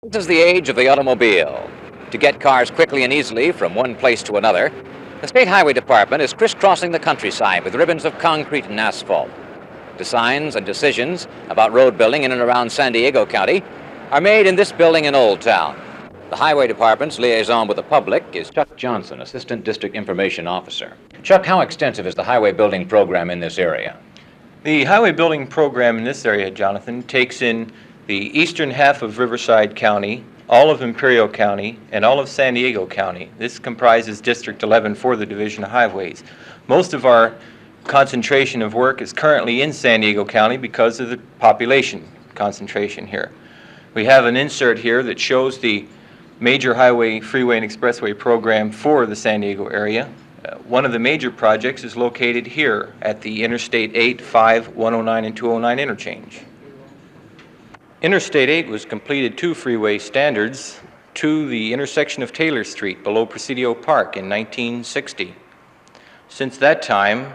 This is the age of the automobile. To get cars quickly and easily from one place to another, the State Highway Department is crisscrossing the countryside with ribbons of concrete and asphalt. Designs and decisions about road building in and around San Diego County are made in this building in Old Town. The Highway Department's liaison with the public is Chuck Johnson, Assistant District Information Officer. Chuck, how extensive is the highway building program in this area? The highway building program in this area, Jonathan, takes in the eastern half of Riverside County, all of Imperial County, and all of San Diego County. This comprises District 11 for the Division of Highways. Most of our concentration of work is currently in San Diego County because of the population concentration here. We have an insert here that shows the major highway, freeway, and expressway program for the San Diego area. One of the major projects is located here at the Interstate 8, 5, 109, and 209 interchange. Interstate 8 was completed to freeway standards to the intersection of Taylor Street below Presidio Park in 1960. Since that time,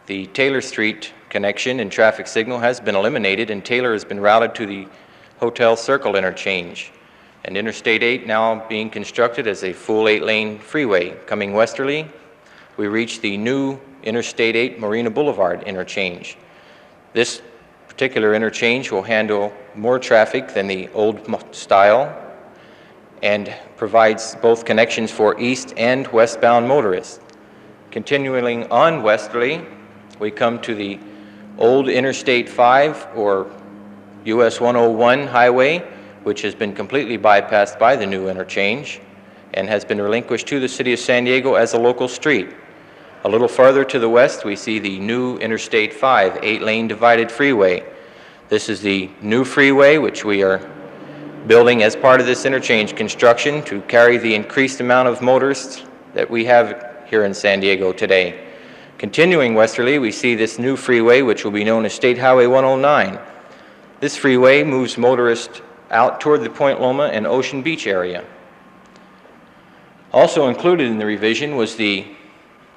the Taylor Street connection and traffic signal has been eliminated, and Taylor has been routed to the Hotel Circle interchange. And Interstate 8 now being constructed as a full 8-lane freeway. Coming westerly, we reach the new Interstate 8 Marina Boulevard interchange. This particular interchange will handle more traffic than the old style and provides both connections for east and westbound motorists. Continuing on westerly, we come to the old Interstate 5 or US 101 highway, which has been completely bypassed by the new interchange and has been relinquished to the City of San Diego as a local street. A little farther to the west, we see the new Interstate 5, 8-lane divided freeway. This is the new freeway, which we are building as part of this interchange construction to carry the increased amount of motorists that we have here in San Diego today. Continuing westerly, we see this new freeway, which will be known as State Highway 109. This freeway moves motorists out toward the Point Loma and Ocean Beach area. Also included in the revision was the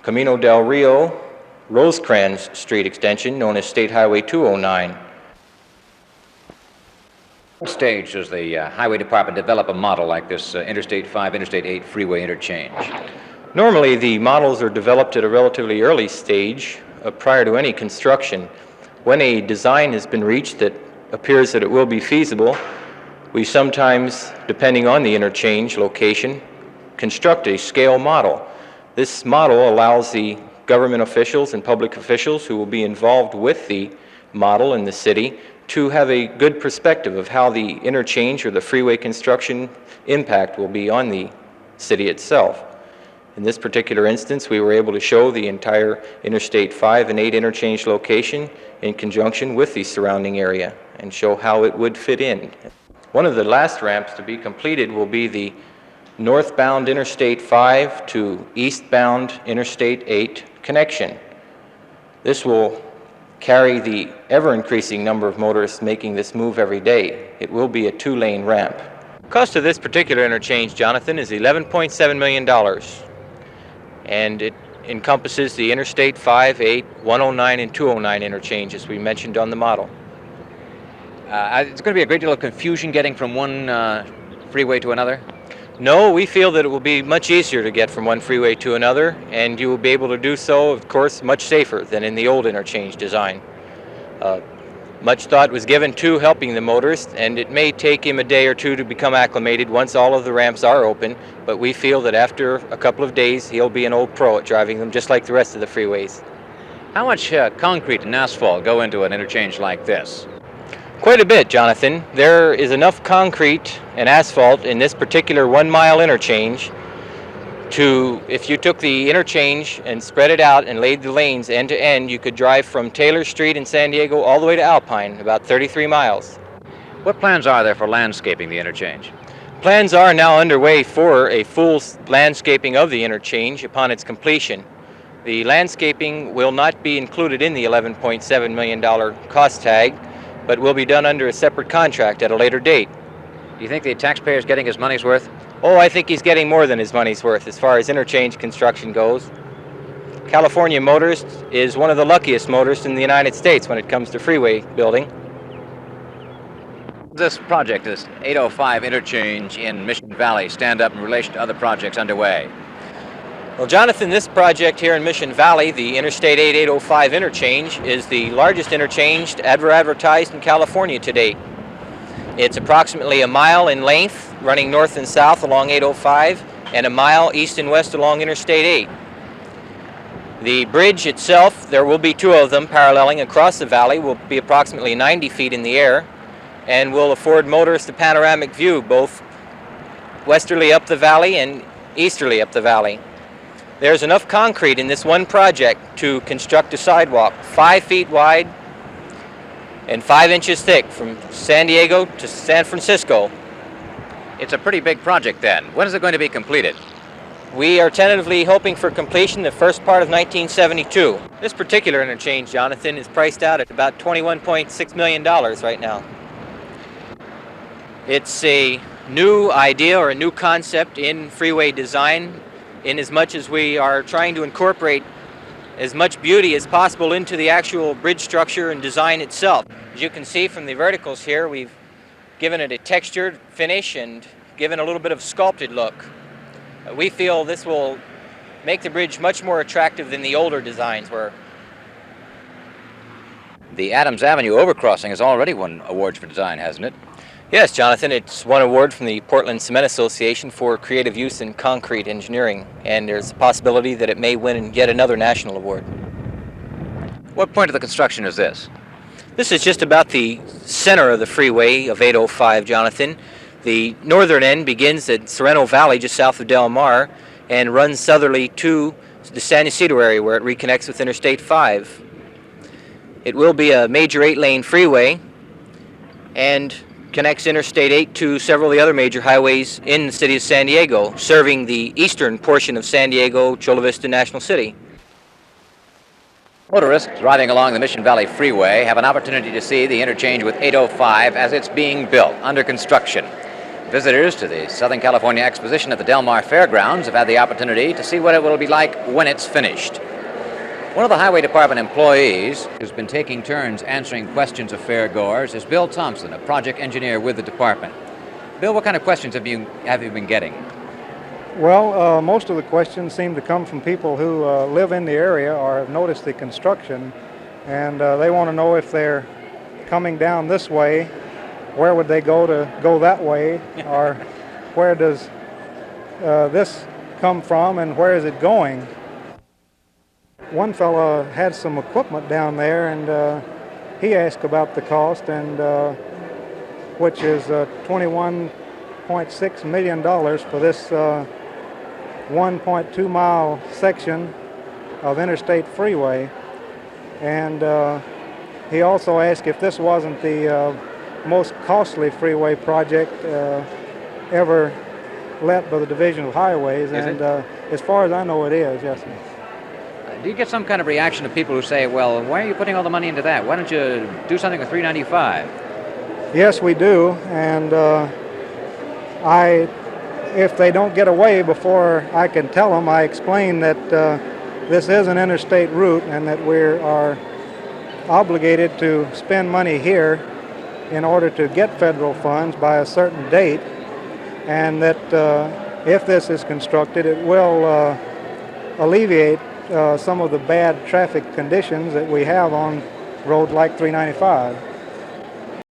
Camino del Rio Rosecrans Street extension, known as State Highway 209. What stage does the Highway Department develop a model like this Interstate 5, Interstate 8 freeway interchange? Normally, the models are developed at a relatively early stage prior to any construction. When a design has been reached that appears that it will be feasible, we sometimes, depending on the interchange location, construct a scale model. This model allows the government officials and public officials who will be involved with the model in the city to have a good perspective of how the interchange or the freeway construction impact will be on the city itself. In this particular instance, we were able to show the entire Interstate 5 and 8 interchange location in conjunction with the surrounding area and show how it would fit in. One of the last ramps to be completed will be the northbound Interstate 5 to eastbound Interstate 8 connection. This will carry the ever-increasing number of motorists making this move every day. It will be a 2-lane ramp. The cost of this particular interchange, Jonathan, is $11.7 million, and it encompasses the Interstate 5, 8, 109, and 209 interchange, as we mentioned on the model. It's going to be a great deal of confusion getting from one freeway to another? No, we feel that it will be much easier to get from one freeway to another, and you will be able to do so, of course, much safer than in the old interchange design. Much thought was given to helping the motorist, and it may take him a day or two to become acclimated once all of the ramps are open, but we feel that after a couple of days, he'll be an old pro at driving them just like the rest of the freeways. How much concrete and asphalt go into an interchange like this? Quite a bit, Jonathan. There is enough concrete and asphalt in this particular 1-mile interchange to, if you took the interchange and spread it out and laid the lanes end to end, you could drive from Taylor Street in San Diego all the way to Alpine, about 33 miles. What plans are there for landscaping the interchange? Plans are now underway for a full landscaping of the interchange upon its completion. The landscaping will not be included in the $11.7 million cost tag, but will be done under a separate contract at a later date. Do you think the taxpayer is getting his money's worth? Oh, I think he's getting more than his money's worth as far as interchange construction goes. California motorist is one of the luckiest motorists in the United States when it comes to freeway building. This project, this 805 interchange in Mission Valley, stand up in relation to other projects underway? Well, Jonathan, this project here in Mission Valley, the Interstate 805 interchange, is the largest interchange ever advertised in California to date. It's approximately a mile in length, running north and south along 805, and a mile east and west along Interstate 8. The bridge itself, there will be two of them paralleling across the valley, will be approximately 90 feet in the air, and will afford motorists a panoramic view both westerly up the valley and easterly up the valley. There's enough concrete in this one project to construct a sidewalk 5 feet wide and 5 inches thick from San Diego to San Francisco. It's a pretty big project then. When is it going to be completed? We are tentatively hoping for completion the first part of 1972. This particular interchange, Jonathan, is priced out at about $21.6 million right now. It's a new idea or a new concept in freeway design, in as much as we are trying to incorporate as much beauty as possible into the actual bridge structure and design itself. As you can see from the verticals here, we've given it a textured finish and given a little bit of sculpted look. We feel this will make the bridge much more attractive than the older designs were. The Adams Avenue overcrossing has already won awards for design, hasn't it? Yes, Jonathan, it's won an award from the Portland Cement Association for creative use in concrete engineering, and there's a possibility that it may win yet another national award. What point of the construction is this? This is just about the center of the freeway of 805, Jonathan. The northern end begins at Sorrento Valley, just south of Del Mar, and runs southerly to the San Ysidro area where it reconnects with Interstate 5. It will be a major 8-lane freeway and connects Interstate 8 to several of the other major highways in the city of San Diego, serving the eastern portion of San Diego, Chula Vista, National City. Motorists driving along the Mission Valley Freeway have an opportunity to see the interchange with 805 as it's being built, under construction. Visitors to the Southern California Exposition at the Del Mar Fairgrounds have had the opportunity to see what it will be like when it's finished. One of the Highway Department employees who's been taking turns answering questions of fairgoers is Bill Thompson, a project engineer with the department. Bill, what kind of questions have you been getting? Well, most of the questions seem to come from people who live in the area or have noticed the construction, and they want to know if they're coming down this way, where would they go to go that way, or where does this come from and where is it going? One fellow had some equipment down there, and he asked about the cost, and which is $21.6 million for this 1.2 mile section of Interstate Freeway. And he also asked if this wasn't the most costly freeway project ever let by the Division of Highways, and as far as I know it is, yes. Do you get some kind of reaction of people who say, well, why are you putting all the money into that? Why don't you do something with 395? Yes, we do, and if they don't get away before I can tell them, I explain that this is an interstate route and that we are obligated to spend money here in order to get federal funds by a certain date, and that if this is constructed, it will alleviate some of the bad traffic conditions that we have on roads like 395.